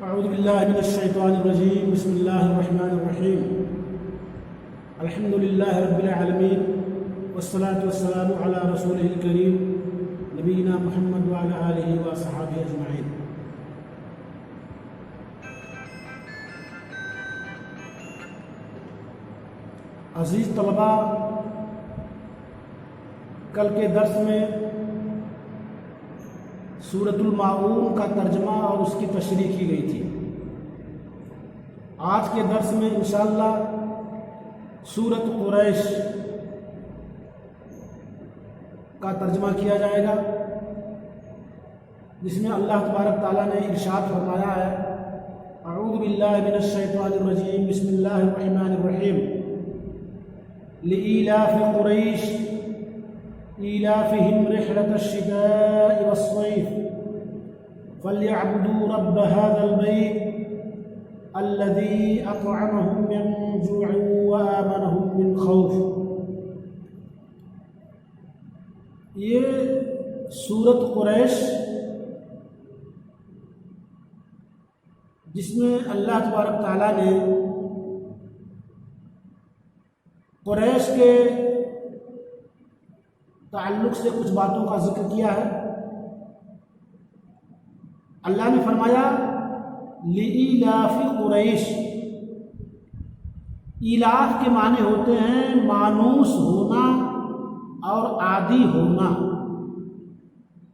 اعوذ باللہ من الشیطان الرجیم بسم اللہ الرحمن الرحیم الحمد للہ رب العالمین والصلاة والسلام علی رسولہ الکریم نبینا محمد وعلی آلہ وصحبہ اجمعین۔ عزیز طلباء، کل کے درس میں سورۃ الماعون کا ترجمہ اور اس کی تشریح کی گئی تھی۔ آج کے درس میں انشاءاللہ سورۃ قریش کا ترجمہ کیا جائے گا، جس میں اللہ تبارک تعالیٰ نے ارشاد فرمایا ہے: اعوذ باللہ من الشیطان الرجیم بسم اللہ الرحمن الرحیم لإیلاف قریش إيلافهم رحلة الشتاء والصيف فليعبدوا رب هذا البيت الذي أطعمهم من جوع وآمنهم من خوف۔ یہ سورۃ قریش، جس میں اللہ تبارک تعالیٰ نے قریش کے تعلق سے کچھ باتوں کا ذکر کیا ہے۔ اللہ نے فرمایا لإیلاف قریش۔ ایلاف کے معنی ہوتے ہیں مانوس ہونا اور عادی ہونا،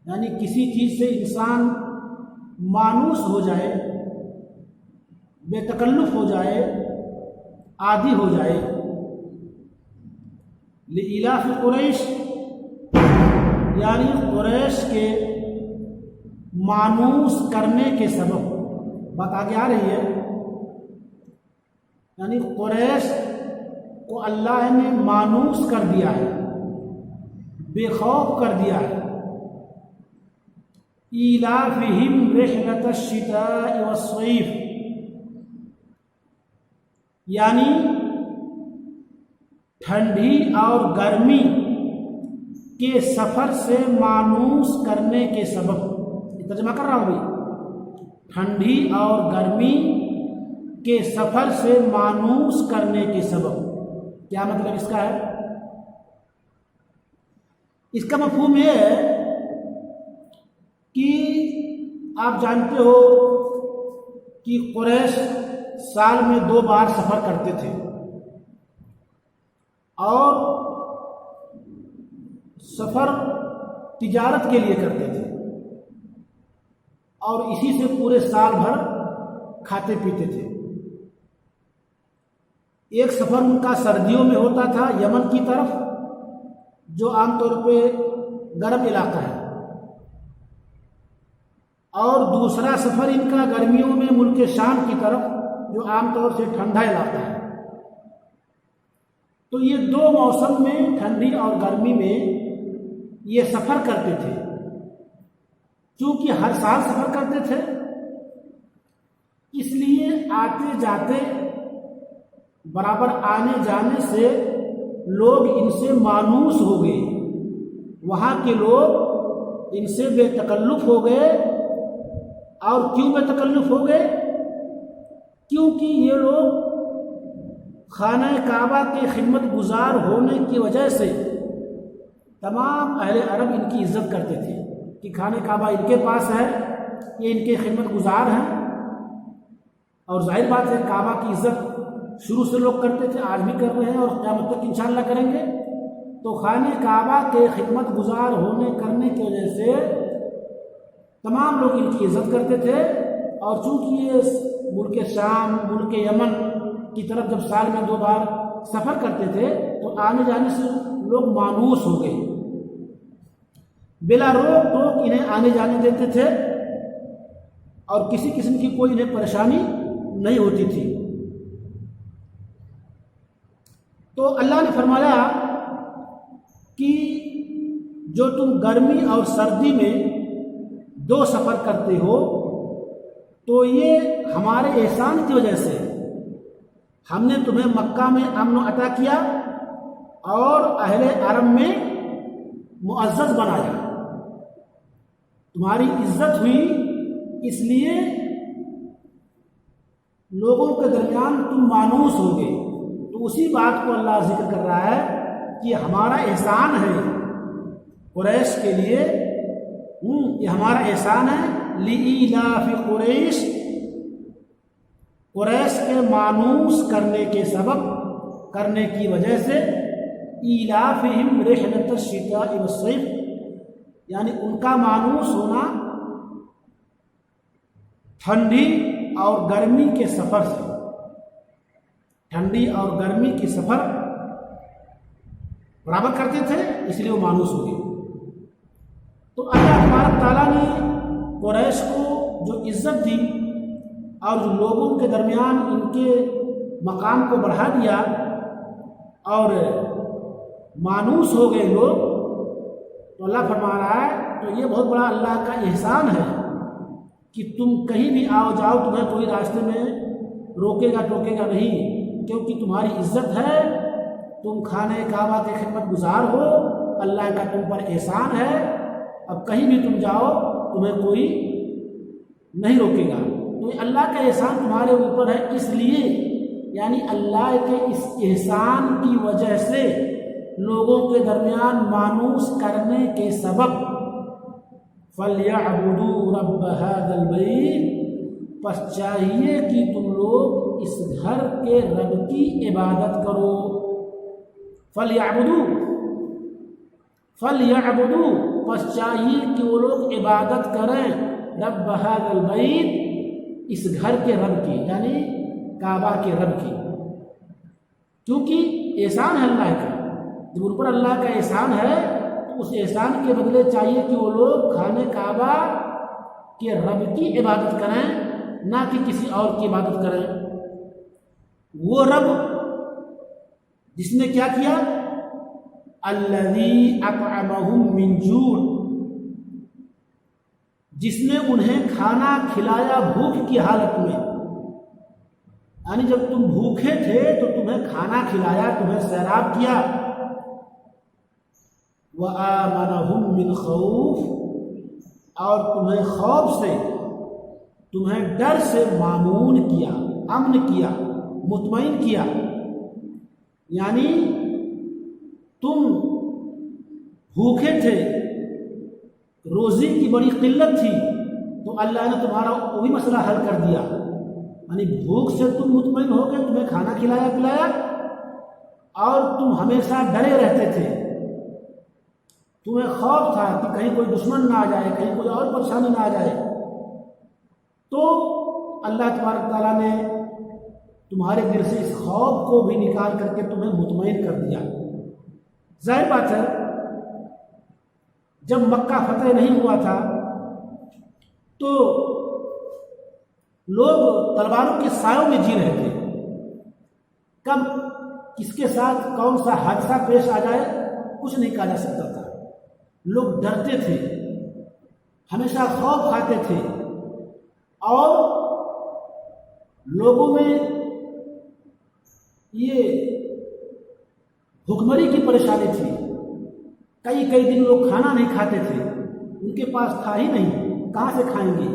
یعنی کسی چیز سے انسان مانوس ہو جائے، بے تکلف ہو جائے، عادی ہو جائے۔ لإیلاف قریش یعنی قریش کے مانوس کرنے کے سبب، بات آگے آ رہی ہے، یعنی قریش کو اللہ نے مانوس کر دیا ہے، بے خوف کر دیا ہے۔ ایلافہم رحلۃ الشتاء والصیف، یعنی ٹھنڈی اور گرمی کے سفر سے مانوس کرنے کے سبب، یہ ترجمہ کر رہا ہوں بھائی، ٹھنڈی اور گرمی کے سفر سے مانوس کرنے کے سبب۔ کیا مطلب اس کا ہے؟ اس کا مفہوم یہ ہے کہ آپ جانتے ہو کہ قریش سال میں 2 بار سفر کرتے تھے، اور سفر تجارت کے لیے کرتے تھے، اور اسی سے پورے سال بھر کھاتے پیتے تھے۔ ایک سفر ان کا سردیوں میں ہوتا تھا یمن کی طرف، جو عام طور پہ گرم علاقہ ہے، اور دوسرا سفر ان کا گرمیوں میں ملک شام کی طرف، جو عام طور سے ٹھنڈا علاقہ ہے۔ تو یہ 2 موسم میں، ٹھنڈی اور گرمی میں، یہ سفر کرتے تھے۔ چونکہ ہر سال سفر کرتے تھے، اس لیے آتے جاتے، برابر آنے جانے سے لوگ ان سے مانوس ہو گئے، وہاں کے لوگ ان سے بے تکلف ہو گئے۔ اور کیوں بے تکلف ہو گئے؟ کیونکہ یہ لوگ خانہ کعبہ کے خدمت گزار ہونے کی وجہ سے تمام اہل عرب ان کی عزت کرتے تھے کہ خانہ کعبہ ان کے پاس ہے، یہ ان کے خدمت گزار ہیں۔ اور ظاہر بات ہے، کعبہ کی عزت شروع سے لوگ کرتے تھے، آج بھی کر رہے ہیں، اور قیامت تک انشاءاللہ کریں گے۔ تو خانہ کعبہ کے خدمت گزار کرنے کی وجہ سے تمام لوگ ان کی عزت کرتے تھے۔ اور چونکہ یہ ملک شام، ملک یمن کی طرف جب سال میں 2 بار سفر کرتے تھے، تو آنے جانے سے لوگ مانوس ہو گئے، بلا روک ٹوک انہیں آنے جانے دیتے تھے، اور کسی قسم کی کوئی انہیں پریشانی نہیں ہوتی تھی۔ تو اللہ نے فرمایا کہ جو تم گرمی اور سردی میں 2 سفر کرتے ہو، تو یہ ہمارے احسان کی وجہ سے ہم نے تمہیں مکہ میں امن و عطا کیا اور اہل عرب میں معزز بنایا، تمہاری عزت ہوئی، اس لیے لوگوں کے درمیان تم مانوس ہوگے۔ تو اسی بات کو اللہ ذکر کر رہا ہے کہ ہمارا احسان ہے قریش کے لیے، یہ ہمارا احسان ہے لإیلاف قریش، قریش کے مانوس کرنے کے سبب، کرنے کی وجہ سے، ایلافہم رحلۃ الشتاء والصیف، یعنی ان کا مانوس ہونا ٹھنڈی اور گرمی کے سفر سے، ٹھنڈی اور گرمی کی سفر برابر کرتے تھے، اس لیے وہ مانوس ہو گئے۔ تو اللہ تبارک تعالیٰ نے قریش کو جو عزت دی اور جو لوگوں کے درمیان ان کے مقام کو بڑھا دیا اور مانوس ہو گئے لوگ، تو اللہ فرما رہا ہے تو یہ بہت بڑا اللہ کا احسان ہے کہ تم کہیں بھی آؤ جاؤ تمہیں کوئی راستے میں روکے گا ٹوکے گا نہیں، کیونکہ تمہاری عزت ہے، تم خانہ کعبہ کے خدمت گزار ہو، اللہ کا تم پر احسان ہے، اب کہیں بھی تم جاؤ تمہیں کوئی نہیں روکے گا۔ تو یہ اللہ کا احسان تمہارے اوپر ہے، اس لیے یعنی اللہ کے اس احسان کی وجہ سے لوگوں کے درمیان مانوس کرنے کے سبب فَلْيَعْبُدُوا رَبَّ هَذَا الْبَيْتِ، پس چاہیے کہ تم لوگ اس گھر کے رب کی عبادت کرو۔ فَلْيَعْبُدُوا، پس چاہیے کہ وہ لوگ عبادت کریں رَبَّ هَذَا الْبَيْتِ، اس گھر کے رب کی، یعنی کعبہ کے رب کی، کیونکہ احسان ہے اللہ کا، جب ان پر اللہ کا احسان ہے تو اس احسان کے بدلے چاہیے کہ وہ لوگ خانہ کعبہ کے رب کی عبادت کریں، نہ کہ کسی اور کی عبادت کریں۔ وہ رب جس نے کیا کیا، الذی اطعمہم من جوع، جس نے انہیں کھانا کھلایا بھوک کی حالت میں، یعنی جب تم بھوکے تھے تو تمہیں کھانا کھلایا، تمہیں سیراب کیا۔ وَآمَنَهُم مِّنْ خَوْفٍ، اور تمہیں خوف سے، تمہیں ڈر سے مامون کیا، امن کیا، مطمئن کیا۔ یعنی تم بھوکے تھے، روزی کی بڑی قلت تھی، تو اللہ نے تمہارا وہی مسئلہ حل کر دیا، یعنی بھوک سے تم مطمئن ہو کے تمہیں کھانا کھلایا پلایا، اور تم ہمیشہ ڈرے رہتے تھے، تمہیں خوف تھا کہ کہیں کوئی دشمن نہ آ جائے، کہیں کوئی اور پریشانی نہ آ جائے، تو اللہ تبارک تعالیٰ نے تمہارے دل سے اس خوف کو بھی نکال کر کے تمہیں مطمئن کر دیا۔ ظاہر بات ہے جب مکہ فتح نہیں ہوا تھا تو لوگ تلواروں کے سایوں میں جی رہے تھے، کب کس کے ساتھ کون سا حادثہ پیش آ جائے کچھ نہیں کہا جا سکتا تھا، لوگ ڈرتے تھے، ہمیشہ خوف کھاتے تھے، اور لوگوں میں یہ بھوکمری کی پریشانی تھی، کئی دن لوگ کھانا نہیں کھاتے تھے، ان کے پاس تھا ہی نہیں، کہاں سے کھائیں گے،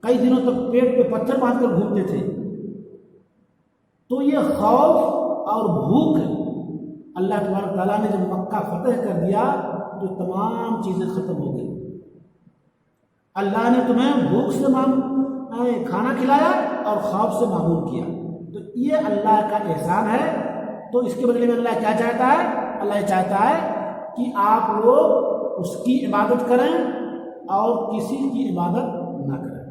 کئی دنوں تک پیٹ پہ پتھر باندھ کر گھومتے تھے۔ تو یہ خوف اور بھوک اللہ تبارک تعالیٰ نے جب مکہ فتح کر دیا تو تمام چیزیں ختم ہو گئی۔ اللہ نے تمہیں بھوک سے کھانا کھلایا اور خوف سے معمول کیا، تو یہ اللہ کا احسان ہے۔ تو اس کے بدلے میں اللہ کیا چاہتا ہے؟ اللہ چاہتا ہے کہ آپ لوگ اس کی عبادت کریں اور کسی کی عبادت نہ کریں۔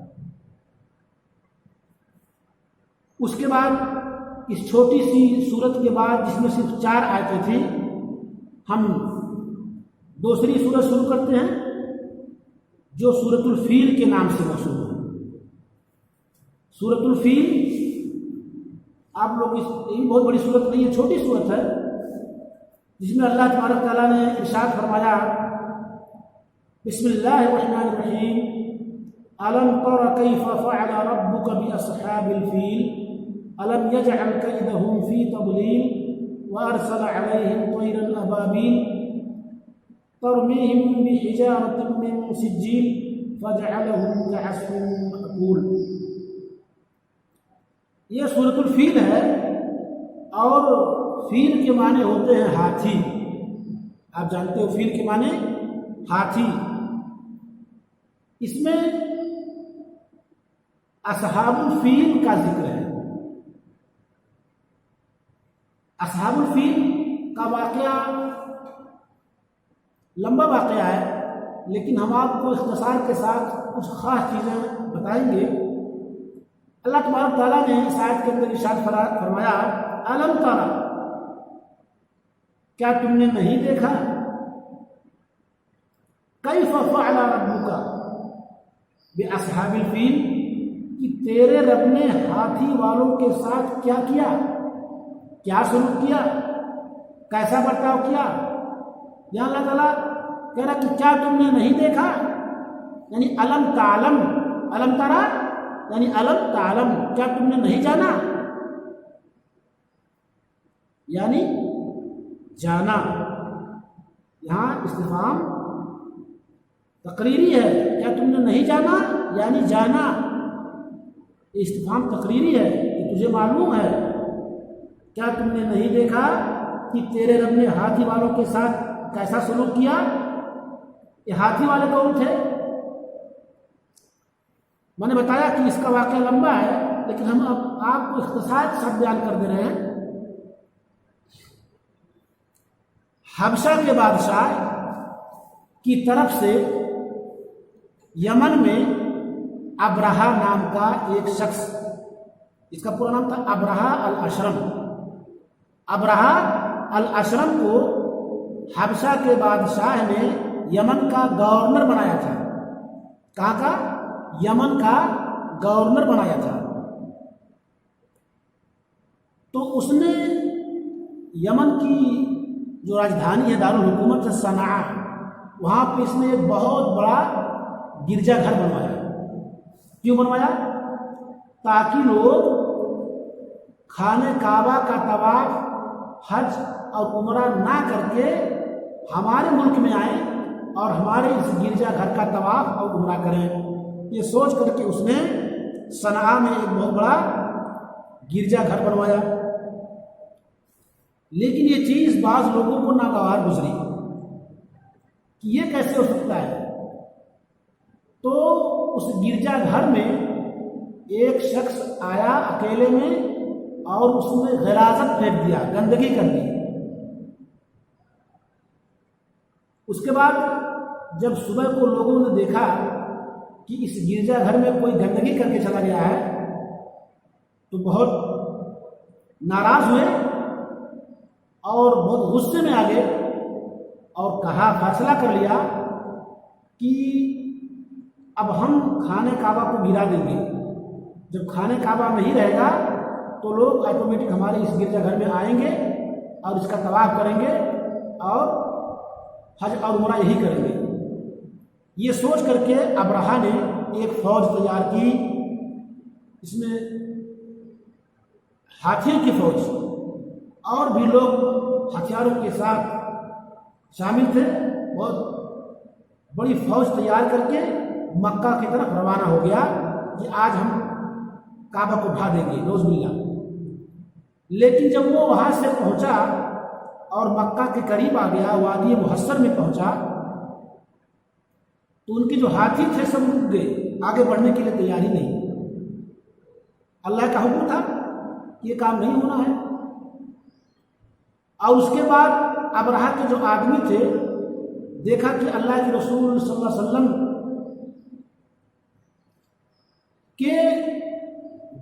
اس کے بعد اس چھوٹی سی سورت کے بعد جس میں صرف 4 آیتیں تھیں، ہم دوسری سورت شروع کرتے ہیں جو سورۃ الفیل کے نام سے مشہور ہے۔ سورۃ الفیل آپ لوگ یہ بہت بڑی صورت نہیں ہے، چھوٹی صورت ہے، جس میں اللہ تبارک تعالیٰ نے ارشاد فرمایا، بسم اللہ الرحمن الرحیم، الم تر کیف فعل ربک باصحاب الفیل الم یجعل کیدہم فی تضلیل وارسل علیہم طیرا ابابیل ترمیہم بحجارۃ من سجیل فجعلہم کعصف مأکول۔ یہ سورۃ الفیل ہے، اور فیل کے معنی ہوتے ہیں ہاتھی. آپ جانتے ہو فیل کے معنی ہاتھی. اس میں اصحاب الفیل کا ذکر ہے. اصحاب الفیل کا واقعہ لمبا واقعہ ہے، لیکن ہم آپ کو اختصار کے ساتھ کچھ خاص چیزیں بتائیں گے. اللہ تبارک تعالیٰ نے اس آیت کے اندر ارشاد فرمایا، الم ترى، کیا تم نے نہیں دیکھا، کیف فعل ربک باصحاب الفیل، کہ تیرے رب نے ہاتھی والوں کے ساتھ کیا کیا، کیا سلوک کیا، کیسا برتاؤ کیا. یہاں اللہ تعالیٰ کہہ رہا کہ کیا تم نے نہیں دیکھا، یعنی الم تعلم، الم ترى یعنی الم تعلم، کیا تم نے نہیں جانا، یعنی جانا. یہاں استفہام تقریری ہے، کیا تم نے نہیں جانا یعنی جانا. استفہام تقریری ہے کہ تجھے معلوم ہے. کیا تم نے نہیں دیکھا کہ تیرے رب نے ہاتھی والوں کے ساتھ کیسا سلوک کیا. یہ ہاتھی والے کون تھے؟ میں نے بتایا کہ اس کا واقعہ لمبا ہے، لیکن ہم اب آپ کو اختصار کے ساتھ بیان کر دے رہے ہیں. حبشہ کے بادشاہ کی طرف سے یمن میں ابرہہ نام کا ایک شخص، اس کا پورا نام تھا ابرہہ الاشرم. ابرہہ الاشرم کو حبشہ کے بادشاہ نے یمن کا گورنر بنایا تھا. کہاں کا؟ یمن کا گورنر بنایا تھا. تو اس نے یمن کی جو راجدھانی ہے دارالحکومت ہے صنعاء، وہاں پہ اس نے ایک بہت بڑا گرجا گھر بنوایا. کیوں بنوایا؟ تاکہ لوگ خانہ کعبہ کا طواف، حج اور عمرہ نہ کر کے ہمارے ملک میں آئیں اور ہمارے اس گرجا گھر کا طواف اور عمرہ کریں. یہ سوچ کر کے اس نے صنعاء میں ایک بہت بڑا گرجا گھر بنوایا. لیکن یہ چیز بعض لوگوں کو ناگوار گزری کہ یہ کیسے ہو سکتا ہے. تو اس گرجا گھر میں ایک شخص آیا اکیلے میں اور اس نے غلاظت پھینک دیا، گندگی کر دی. اس کے بعد جب صبح کو لوگوں نے دیکھا کہ اس گرجا گھر میں کوئی گندگی کر کے چلا گیا ہے تو بہت ناراض ہوئے اور بہت غصے میں آ گئے اور کہا، فیصلہ کر لیا کہ اب ہم خانہ کعبہ کو گرا دیں گے. جب خانہ کعبہ نہیں رہے گا تو لوگ آٹومیٹک ہمارے اس گرجا گھر میں آئیں گے اور اس کا طواف کریں گے اور حج اور عمرہ یہی کریں گے. یہ سوچ کر کے ابرہہ نے ایک فوج تیار کی. اس میں ہاتھیوں کی فوج اور بھی لوگ ہتھیاروں کے ساتھ شامل تھے. بہت بڑی فوج تیار کر کے مکہ کی طرف روانہ ہو گیا کہ آج ہم کعبہ کو ڈھا دیں گے، نعوذ باللہ. لیکن جب وہ وہاں سے پہنچا اور مکہ کے قریب آ گیا، وادی محصر میں پہنچا، تو ان کے جو ہاتھی تھے سب رک گئے، آگے بڑھنے کے لیے تیاری نہیں. اللہ کا حکم تھا کہ یہ کام نہیں ہونا ہے. اور اس کے بعد ابرہہ کے جو آدمی تھے دیکھا کہ اللہ کے رسول صلی اللہ علیہ وسلم کے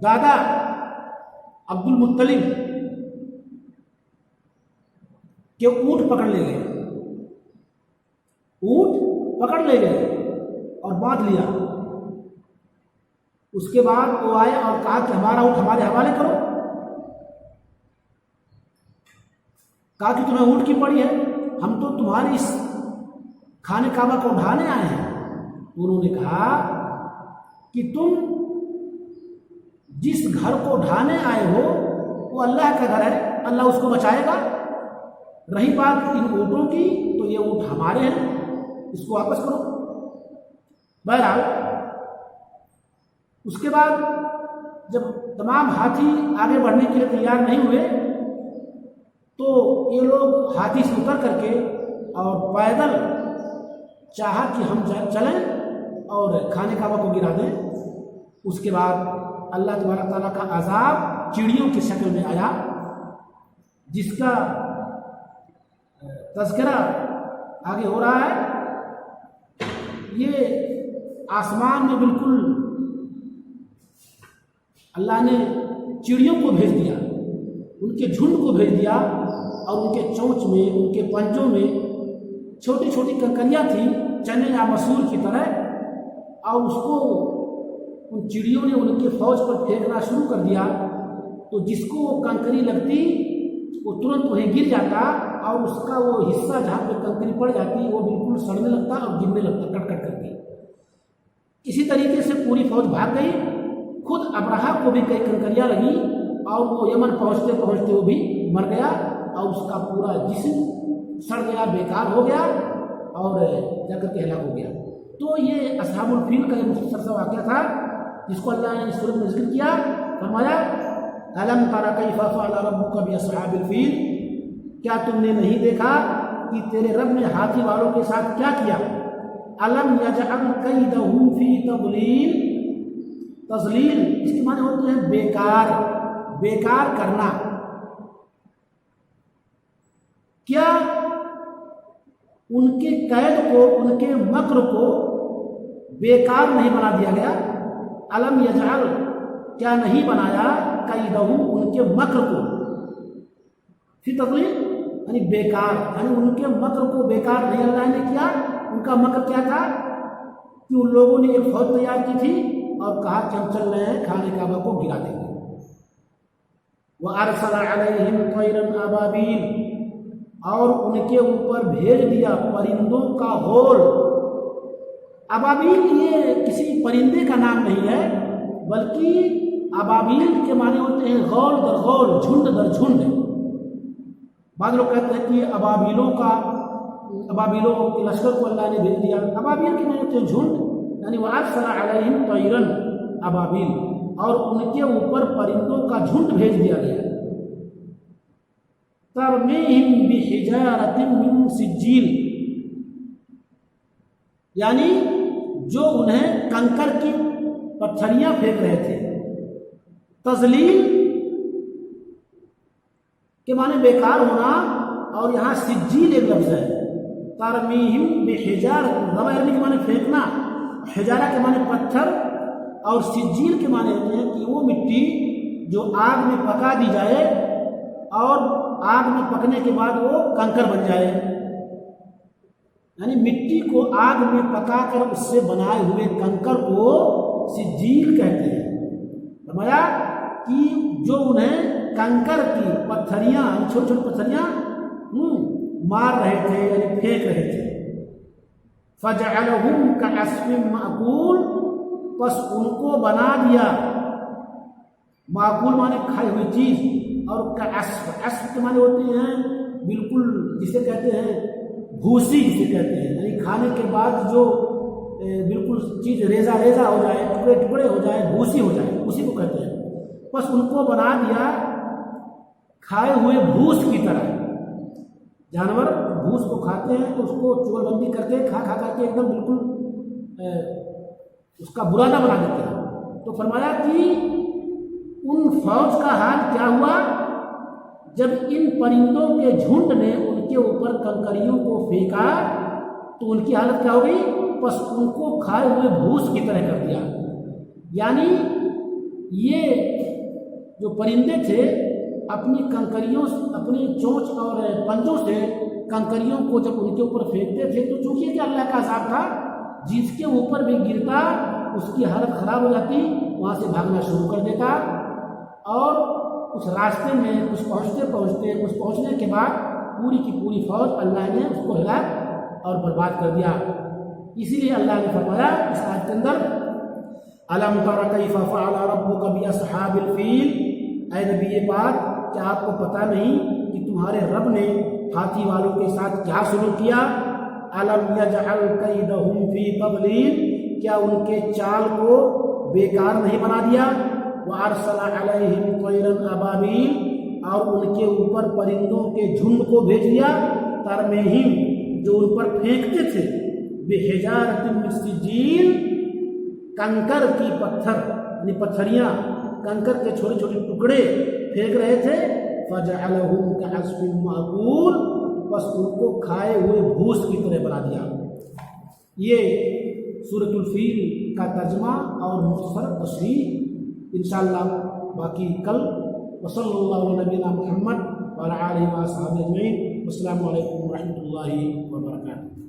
دادا عبد المطلب کہ اونٹ پکڑ لے گئے، اونٹ پکڑ لے گئے اور باندھ لیا. اس کے بعد وہ آئے اور کہا کہ ہمارا اونٹ ہمارے حوالے کرو. کہا کہ تمہیں اونٹ کی پڑی ہے، ہم تو تمہاری اس خانہ کعبہ کو ڈھانے آئے ہیں. انہوں نے کہا کہ تم جس گھر کو ڈھانے آئے ہو وہ اللہ کا گھر ہے، اللہ اس کو بچائے گا. رہی بات ان اونٹوں کی تو یہ اونٹ ہمارے ہیں، اس کو واپس کرو. بہرحال اس کے بعد جب تمام ہاتھی آگے بڑھنے کے لیے تیار نہیں ہوئے تو یہ لوگ ہاتھی سے اتر کر کے اور پیدل چاہا کہ ہم چلیں اور خانہ کعبہ کو گرا دیں۔ اس کے بعد اللہ تبارک تعالیٰ کا عذاب چڑیوں کی شکل میں آیا، جس کا تذکرہ آگے ہو رہا ہے۔ یہ آسمان میں بالکل اللہ نے چڑیوں کو بھیج دیا، ان کے جھنڈ کو بھیج دیا، اور ان کے چونچ میں، ان کے پنجوں میں چھوٹی چھوٹی کنکریاں تھیں چنے یا مسور کی طرح، اور اس کو ان چڑیوں نے ان کے فوج پر پھینکنا شروع کر دیا، تو جس کو وہ کنکری لگتی وہ ترنت وہیں گر جاتا، اور اس کا وہ حصہ جہاں پہ کنکری پڑ جاتی وہ بالکل سڑنے لگتا اور گرنے لگتا کٹ کٹ کر کے۔ اسی طریقے سے پوری فوج بھاگ گئی، خود ابرہہ کو بھی کئی کنکریاں لگی، اور وہ یمن پہنچتے پہنچتے وہ بھی مر گیا، اور اس کا پورا جسم سڑ گیا، بیکار ہو گیا، اور جا کر کے ہلاک ہو گیا۔ تو یہ اصحاب الفیل کا یہ مختصر سا واقعہ تھا جس کو اللہ نے اس سورۃ میں ذکر کیا۔ فرمایا الم تر کیف فعل ربک باصحاب الفیل، کیا تم نے نہیں دیکھا کہ تیرے رب نے ہاتھی والوں کے ساتھ کیا کیا؟ الم یجعل کیدہم فی تضلیل، تضلیل اس کے معنی ہوتے ہیں بیکار، بیکار کرنا۔ کیا ان کے قید کو، ان کے مکر کو بیکار نہیں بنا دیا گیا؟ الم یجعل، کیا نہیں بنایا کیدہم، ان کے مکر کو، فی تضلیل یعنی بیکار، یعنی ان کے مکر کو بیکار نہیں اللہ نے کیا۔ ان کا مکر کیا تھا کہ ان لوگوں نے ایک فوج تیار کی تھی اور کہا کہ ہم چل رہے ہیں خانہ کعبہ کو گرا دیں گے۔ وَأَرْسَلَ عَلَيْهِمْ طَيْرًا أَبَابِيلَ، اور ان کے اوپر بھیج دیا پرندوں کا غول۔ ابابیل یہ کسی پرندے کا نام نہیں ہے، بلکہ ابابیل کے معنی ہوتے ہیں غول در غول، جھنڈ در جھنڈ۔ بعض لوگ کہتے ہیں کہ ابابیلوں کے لشکر کو اللہ نے بھیج دیا۔ ابابیل کے معنی ہوتے ہیں جھنڈ، یعنی وَأَرْسَلَ عَلَيْهِمْ طَيْرًا أَبَابِيلَ، اور ان کے اوپر پرندوں کا جھنڈ بھیج دیا گیا۔ ترمیہم بحجارۃ من سجیل، یعنی جو انہیں کنکر کی پتھریاں پھینک رہے تھے۔ تضلیل کے معنی بیکار ہونا، اور یہاں سجیل ایک لفظ ہے۔ ترمیہم بحجارۃ، رمی کے معنی پھینکنا، حجارہ کے معنی پتھر، اور سجیل کے معنی ہوتے ہیں کہ وہ مٹی جو آگ میں پکا دی جائے اور آگ میں پکنے کے بعد وہ کنکر بن جائے، یعنی مٹی کو آگ میں پکا کر اس سے بنائے ہوئے کنکر کو سجیل کہتے ہیں۔ فرمایا کہ جو انہیں کنکر کی پتھریاں، چھوٹی چھوٹی پتھریاں مار رہے تھے، یعنی پھینک رہے تھے۔ فَجَعَلَهُمْ كَعَصْفٍ مَأْكُولٍ، پس ان کو بنا دیا، معقول معنی کھائی ہوئی چیز، اور کعصف، عصف کے معنی ہوتے ہیں بالکل جسے کہتے ہیں بھوسی، جسے کہتے ہیں یعنی کھانے کے بعد جو بالکل چیز ریزہ ریزہ ہو جائے، ٹکڑے ٹکڑے ہو جائے، بھوسی ہو جائے، اسی کو کہتے ہیں۔ بس ان کو بنا دیا کھائے ہوئے بھوس کی طرح۔ جانور بھوس کو کھاتے ہیں تو اس کو چول بندی کرتے ہیں، کھا کھا کر کے ایک دم بالکل اس کا برادہ بنا دیتے ہیں۔ تو فرمایا کہ ان فوج کا حال کیا ہوا جب ان پرندوں کے جھنڈ نے ان کے اوپر کنکریوں کو پھینکا، تو ان کی حالت کیا ہو گئی؟ بس ان کو کھائے ہوئے بھوس کی طرح کر دیا۔ یعنی یہ جو پرندے تھے اپنی کنکریوں، اپنی چونچ اور پنجوں سے کنکریوں کو جب ان کے اوپر پھینکتے تھے تو چونکہ کہ اللہ کا عذاب تھا، جس کے اوپر بھی گرتا اس کی حالت خراب ہو جاتی، وہاں سے بھاگنا شروع کر دیتا، اور اس راستے میں کچھ پہنچنے کے بعد پوری کی پوری فوج اللہ نے اس کو ہلاک اور برباد کر دیا۔ اسی لیے اللہ نے فرمایا اس آیت کے اندر الم تر کیف فعل ربک باصحاب الفیل، اے نبی پاک کیا آپ کو پتہ نہیں کہ تمہارے رب نے ہاتھی والوں کے ساتھ کیا سلوک کیا؟ الم یجعل کیدہم فی تضلیل، کیا ان کے چال کو بیکار نہیں بنا دیا؟ وارسل علیہم طیرا ابابیل، اور ان کے اوپر پرندوں کے جھنڈ کو بھیج دیا، ترمیہم جو ان پر پھینکتے تھے، بحجارۃ من سجیل کنکر کی پتھر، یعنی پتھریاں، کنکر کے چھوٹے چھوٹے ٹکڑے پھینک رہے تھے، فجعلہم کعصف مأکول، بس ان کو کھائے ہوئے بھوس کی طرح بنا دیا۔ یہ سورۃ الفیل کا ترجمہ اور مختصر تشریح انشاءاللہ باقی کل۔ وصلی اللہ علی نبینا محمد وعلی آلہ وصحبہ اجمعین۔ السلام علیکم ورحمۃ اللہ وبرکاتہ۔